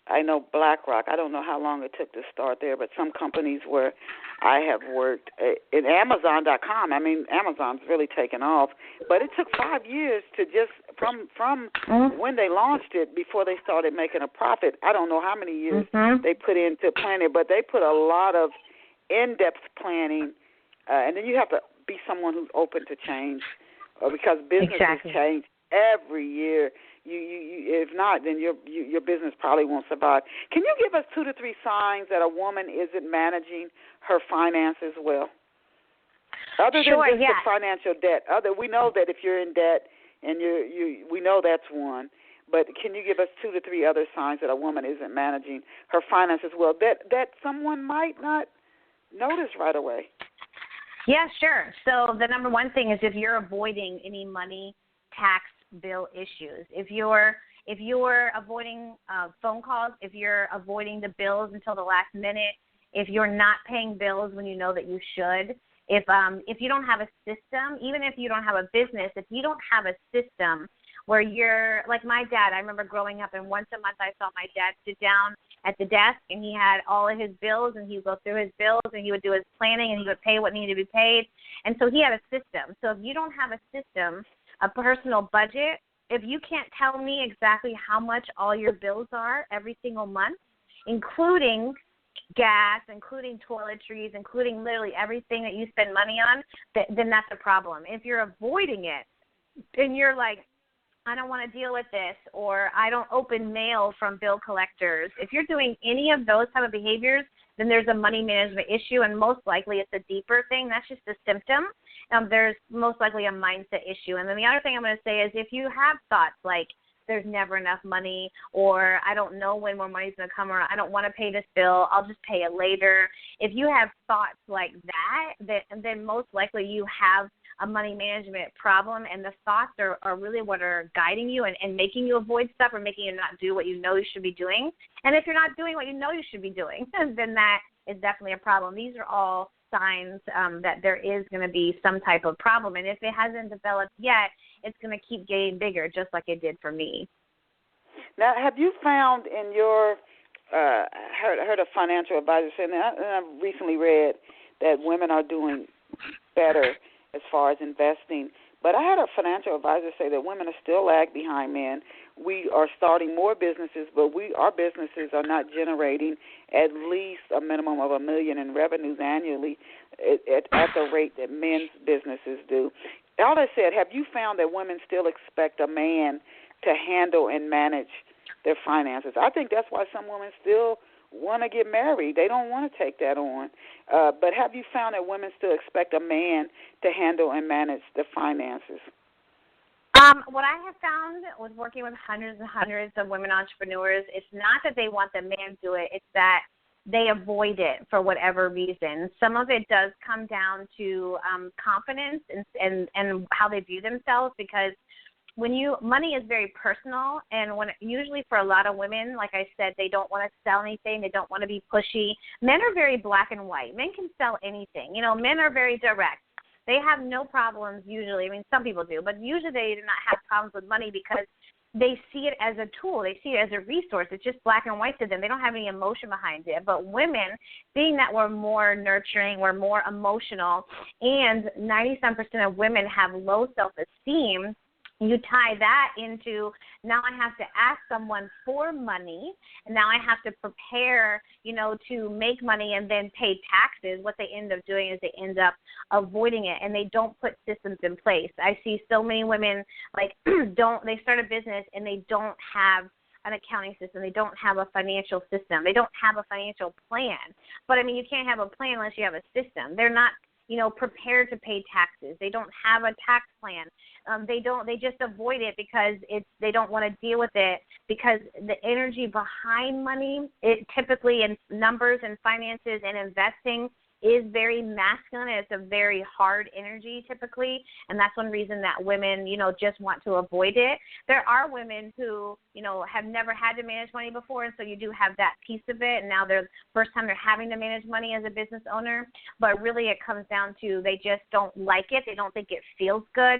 I know BlackRock. I don't know how long it took to start there, but some companies where I have worked, in Amazon.com, I mean, Amazon's really taken off, but it took 5 years to just, from when they launched it before they started making a profit. I don't know how many years they put into planning, but they put a lot of in-depth planning, and then you have to be someone who's open to change, because businesses change every year. You if not, then your business probably won't survive. Can you give us 2 to 3 signs that a woman isn't managing her finances well? Other than just the financial debt. We know that if you're in debt, and we know that's one. But can you give us 2 to 3 other signs that a woman isn't managing her finances well that someone might not notice right away? Yeah, sure. So the number one thing is if you're avoiding any money, tax, bill issues. If you're avoiding phone calls, if you're avoiding the bills until the last minute, if you're not paying bills when you know that you should, if you don't have a system, even if you don't have a business, if you don't have a system where you're like my dad. I remember growing up, and once a month I saw my dad sit down at the desk, and he had all of his bills, and he would go through his bills, and he would do his planning, and he would pay what needed to be paid. And so he had a system. So if you don't have a system, a personal budget, if you can't tell me exactly how much all your bills are every single month, including gas, including toiletries, including literally everything that you spend money on, then that's a problem. If you're avoiding it and you're like, I don't want to deal with this, or I don't open mail from bill collectors, if you're doing any of those type of behaviors, then there's a money management issue, and most likely it's a deeper thing. That's just a symptom. There's most likely a mindset issue. And then the other thing I'm going to say is if you have thoughts like there's never enough money, or I don't know when more money's going to come, or I don't want to pay this bill, I'll just pay it later. If you have thoughts like that, then most likely you have a money management problem, and the thoughts are really what are guiding you and making you avoid stuff or making you not do what you know you should be doing. And if you're not doing what you know you should be doing, then that is definitely a problem. These are all signs that there is going to be some type of problem. And if it hasn't developed yet, it's going to keep getting bigger, just like it did for me. Now, have you found in your heard a financial advisor saying that, and I've recently read that women are doing better as far as investing, but I had a financial advisor say that women are still lag behind men. We are starting more businesses, but our businesses are not generating at least a minimum of $1 million in revenues annually at the rate that men's businesses do. All I said, have you found that women still expect a man to handle and manage their finances? I think that's why some women still want to get married. They don't want to take that on. But have you found that women still expect a man to handle and manage the finances? What I have found with working with hundreds and hundreds of women entrepreneurs, it's not that they want the man to do it, it's that they avoid it for whatever reason. Some of it does come down to confidence and how they view themselves, because money is very personal, and usually for a lot of women, like I said, they don't want to sell anything, they don't want to be pushy. Men are very black and white. Men can sell anything. Men are very direct. They have no problems usually. I mean, some people do, but usually they do not have problems with money because they see it as a tool. They see it as a resource. It's just black and white to them. They don't have any emotion behind it. But women, being that we're more nurturing, we're more emotional, and 97% of women have low self-esteem, you tie that into, now I have to ask someone for money, and now I have to prepare, to make money and then pay taxes. What they end up doing is they end up avoiding it, and they don't put systems in place. I see so many women, they start a business and they don't have an accounting system. They don't have a financial system. They don't have a financial plan. But, you can't have a plan unless you have a system. They're not prepared to pay taxes. They don't have a tax plan. They just avoid it because they don't want to deal with it, because the energy behind money, it typically in numbers and finances and investing, is very masculine. It's a very hard energy typically, and that's one reason that women, just want to avoid it. There are women who, have never had to manage money before, and so you do have that piece of it, and now they're the first time they're having to manage money as a business owner. But really it comes down to they just don't like it. They don't think it feels good.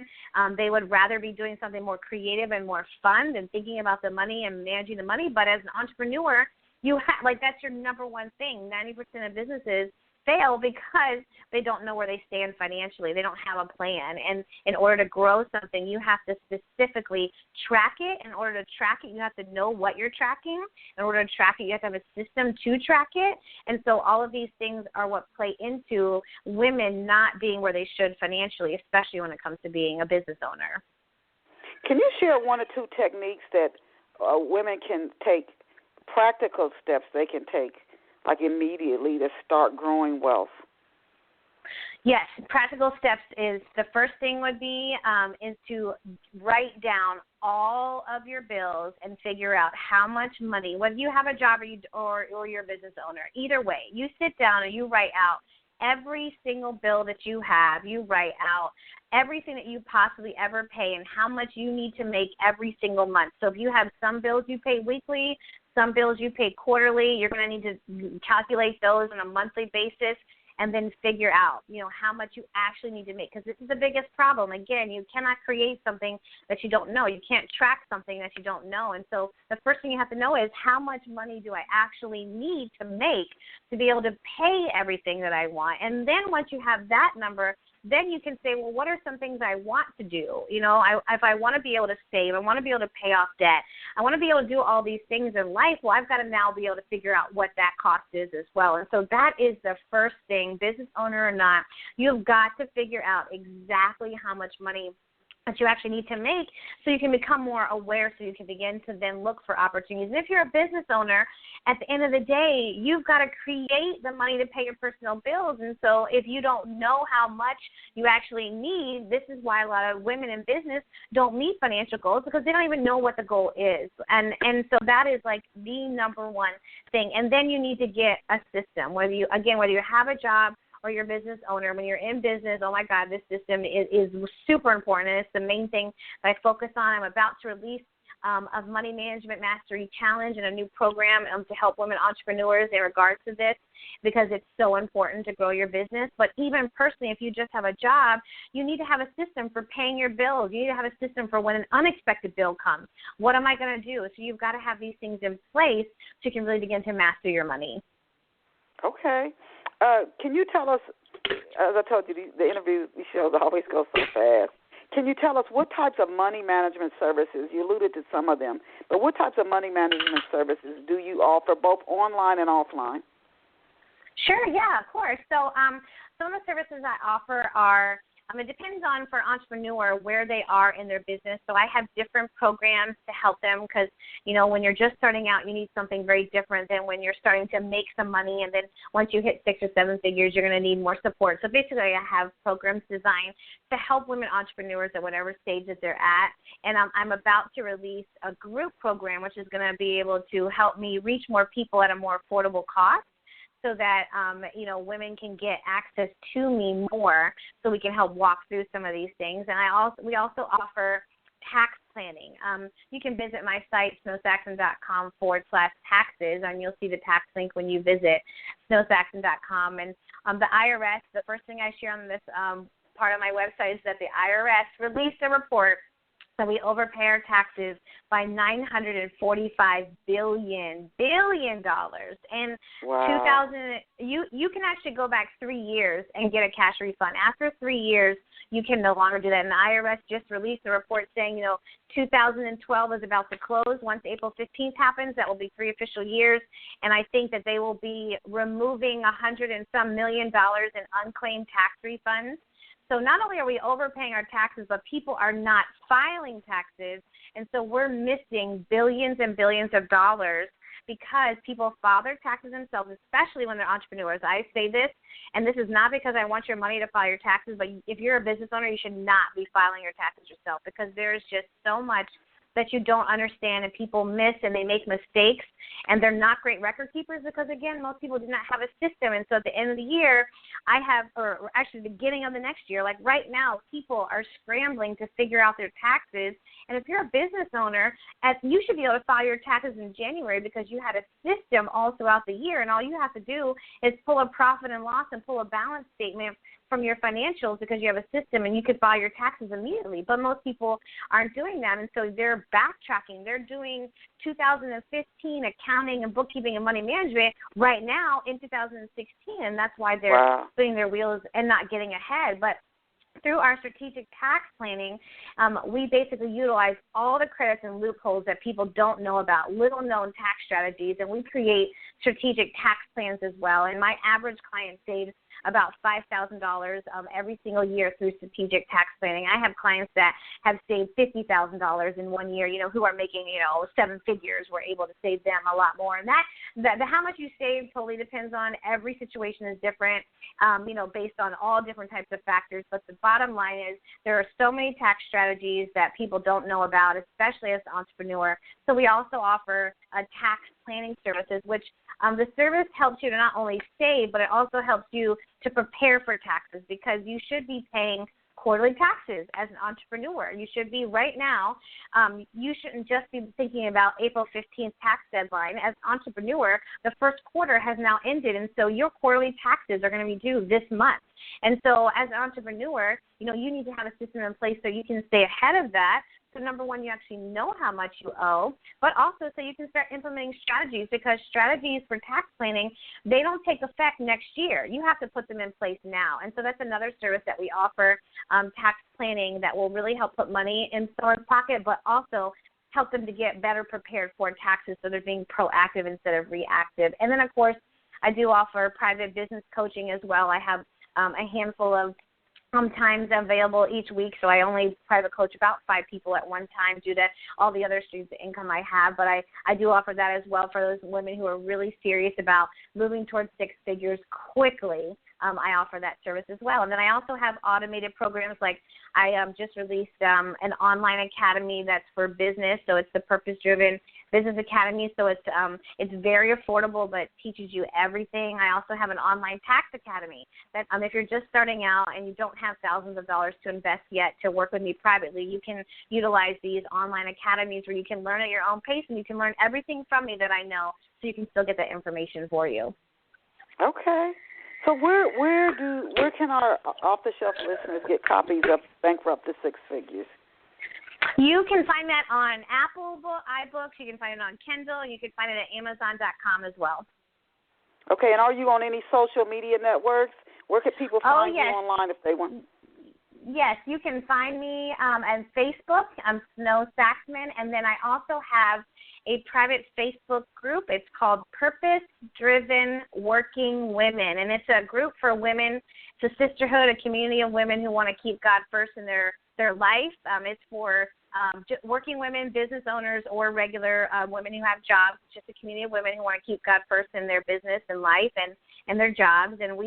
They would rather be doing something more creative and more fun than thinking about the money and managing the money. But as an entrepreneur, that's your number one thing. 90% of businesses fail because they don't know where they stand financially. They don't have a plan. And in order to grow something, you have to specifically track it. In order to track it, you have to know what you're tracking. In order to track it, you have to have a system to track it. And so all of these things are what play into women not being where they should financially, especially when it comes to being a business owner. Can you share one or two techniques that women can take, practical steps they can take, like immediately, to start growing wealth? Yes, practical steps is the first thing would be is to write down all of your bills and figure out how much money, whether you have a job or you're a business owner, either way, you sit down and you write out every single bill that you have. You write out everything that you possibly ever pay and how much you need to make every single month. So if you have some bills you pay weekly, some bills you pay quarterly, you're going to need to calculate those on a monthly basis and then figure out, how much you actually need to make, because this is the biggest problem. Again, you cannot create something that you don't know. You can't track something that you don't know. And so the first thing you have to know is how much money do I actually need to make to be able to pay everything that I want. And then once you have that number, then you can say, well, what are some things I want to do? If I want to be able to save, I want to be able to pay off debt, I want to be able to do all these things in life, well, I've got to now be able to figure out what that cost is as well. And so that is the first thing, business owner or not, you've got to figure out exactly how much money that you actually need to make so you can become more aware, so you can begin to then look for opportunities. And if you're a business owner, at the end of the day, you've got to create the money to pay your personal bills. And so if you don't know how much you actually need, this is why a lot of women in business don't meet financial goals, because they don't even know what the goal is. And so that is like the number one thing. And then you need to get a system, whether you have a job or your business owner. When you're in business, oh my God, this system is super important, and it's the main thing that I focus on. I'm about to release a Money Management Mastery Challenge and a new program to help women entrepreneurs in regards to this, because it's so important to grow your business. But even personally, if you just have a job, you need to have a system for paying your bills. You need to have a system for when an unexpected bill comes. What am I going to do? So you've got to have these things in place so you can really begin to master your money. Okay. Can you tell us, as I told you, the interview, these shows always go so fast. Can you tell us what types of money management services, you alluded to some of them, but what types of money management services do you offer, both online and offline? Sure, yeah, of course. So some of the services I offer are, it depends on, for entrepreneur, where they are in their business. So I have different programs to help them because, when you're just starting out, you need something very different than when you're starting to make some money. And then once you hit 6 or 7 figures, you're going to need more support. So basically, I have programs designed to help women entrepreneurs at whatever stage that they're at. And I'm about to release a group program, which is going to be able to help me reach more people at a more affordable cost, so that, women can get access to me more, so we can help walk through some of these things. And we also offer tax planning. You can visit my site, snowsaxon.com/taxes, and you'll see the tax link when you visit snowsaxon.com. And the IRS, the first thing I share on this part of my website is that the IRS released a report that we overpay our taxes by $945 billion. And wow. You can actually go back 3 years and get a cash refund. After 3 years, you can no longer do that. And the IRS just released a report saying, 2012 is about to close. Once April 15th happens, that will be 3 official years. And I think that they will be removing $100 and some million in unclaimed tax refunds. So not only are we overpaying our taxes, but people are not filing taxes, and so we're missing billions and billions of dollars because people file their taxes themselves, especially when they're entrepreneurs. I say this, and this is not because I want your money to file your taxes, but if you're a business owner, you should not be filing your taxes yourself, because there's just so much that you don't understand and people miss and they make mistakes and they're not great record keepers because, again, most people do not have a system. And so at the end of the year, or actually the beginning of the next year, like right now, people are scrambling to figure out their taxes. And if you're a business owner, you should be able to file your taxes in January because you had a system all throughout the year, and all you have to do is pull a profit and loss and pull a balance statement from your financials because you have a system, and you could file your taxes immediately. But most people aren't doing that, and so they're backtracking. They're doing 2015 accounting and bookkeeping and money management right now in 2016, and that's why they're spinning their wheels and not getting ahead. But through our strategic tax planning, we basically utilize all the credits and loopholes that people don't know about, little-known tax strategies, and we create strategic tax plans as well. And my average client saves about $5,000 every single year through strategic tax planning. I have clients that have saved $50,000 in 1 year, who are making, 7 figures. We're able to save them a lot more. And that how much you save totally depends on, every situation is different, based on all different types of factors. But the bottom line is there are so many tax strategies that people don't know about, especially as an entrepreneur. So we also offer a tax planning services, which the service helps you to not only save, but it also helps you to prepare for taxes, because you should be paying quarterly taxes as an entrepreneur. You should be right now. You shouldn't just be thinking about April 15th tax deadline. As an entrepreneur, the first quarter has now ended, and so your quarterly taxes are going to be due this month. And so as an entrepreneur, you need to have a system in place so you can stay ahead of that. So number one, you actually know how much you owe, but also so you can start implementing strategies, because strategies for tax planning, they don't take effect next year. You have to put them in place now. And so that's another service that we offer, tax planning, that will really help put money in someone's pocket, but also help them to get better prepared for taxes so they're being proactive instead of reactive. And then, of course, I do offer private business coaching as well. I have a handful of times available each week, so I only private coach about 5 people at one time due to all the other streams of income I have. But I do offer that as well for those women who are really serious about moving towards 6 figures quickly. I offer that service as well. And then I also have automated programs, like I just released an online academy that's for business, so it's the Purpose-Driven Business Academy. So it's very affordable, but teaches you everything. I also have an online tax academy that if you're just starting out and you don't have thousands of dollars to invest yet to work with me privately, you can utilize these online academies where you can learn at your own pace, and you can learn everything from me that I know, so you can still get that information for you. Okay. So where can our off-the-shelf listeners get copies of Bankrupt to 6 Figures? You can find that on Apple iBooks. You can find it on Kindle. You can find it at Amazon.com as well. Okay, and are you on any social media networks? Where can people find you online if they want? Yes, you can find me on Facebook. I'm Snow Saxman, and then I also have a private Facebook group. It's called Purpose-Driven Working Women, and it's a group for women. It's a sisterhood, a community of women who want to keep God first in their life. It's for working women, business owners, or regular women who have jobs. It's just a community of women who want to keep God first in their business and life and their jobs. And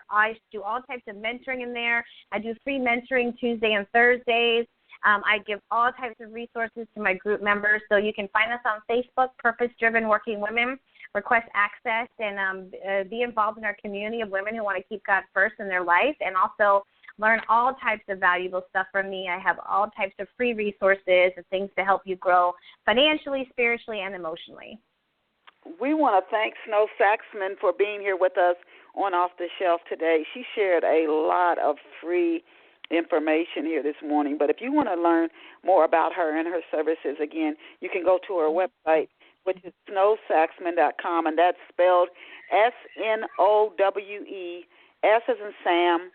I do all types of mentoring in there. I do free mentoring Tuesday and Thursdays. I give all types of resources to my group members. So you can find us on Facebook, Purpose-Driven Working Women. Request access and be involved in our community of women who want to keep God first in their life, and also learn all types of valuable stuff from me. I have all types of free resources and things to help you grow financially, spiritually, and emotionally. We want to thank Snow Saxman for being here with us on Off the Shelf today. She shared a lot of free information here this morning. But if you want to learn more about her and her services, again, you can go to her website, which is snowsaxman.com, and that's spelled SNOWE, S as in Sam,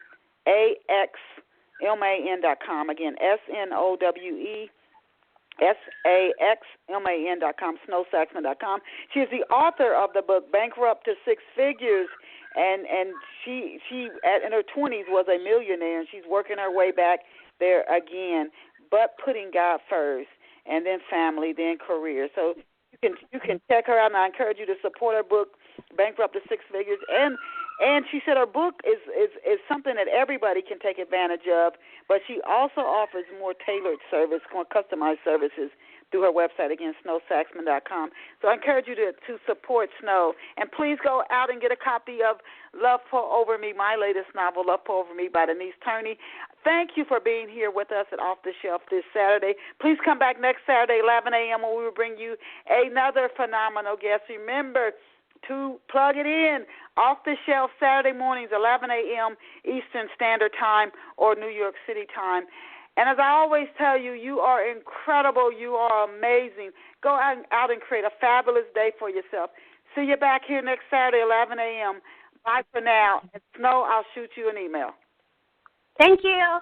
AXMAN.com. Again, SNOWESAXMAN.com, snowsaxman.com. She is the author of the book Bankrupt to 6 Figures, and she in her 20s was a millionaire, and she's working her way back there again, but putting God first, and then family, then career. So you can check her out, and I encourage you to support her book Bankrupt to 6 Figures, and And she said her book is something that everybody can take advantage of, but she also offers more tailored service, more customized services through her website, again, snowsaxman.com. So I encourage you to support Snow. And please go out and get a copy of Love Pour Over Me, my latest novel, Love Pour Over Me by Denise Turney. Thank you for being here with us at Off the Shelf this Saturday. Please come back next Saturday, 11 a.m., when we will bring you another phenomenal guest. Remember to plug it in. Off the Shelf Saturday mornings, 11 a.m. Eastern Standard Time or New York City time. And as I always tell you, you are incredible. You are amazing. Go out and create a fabulous day for yourself. See you back here next Saturday, 11 a.m. Bye for now. And Snow, I'll shoot you an email. Thank you.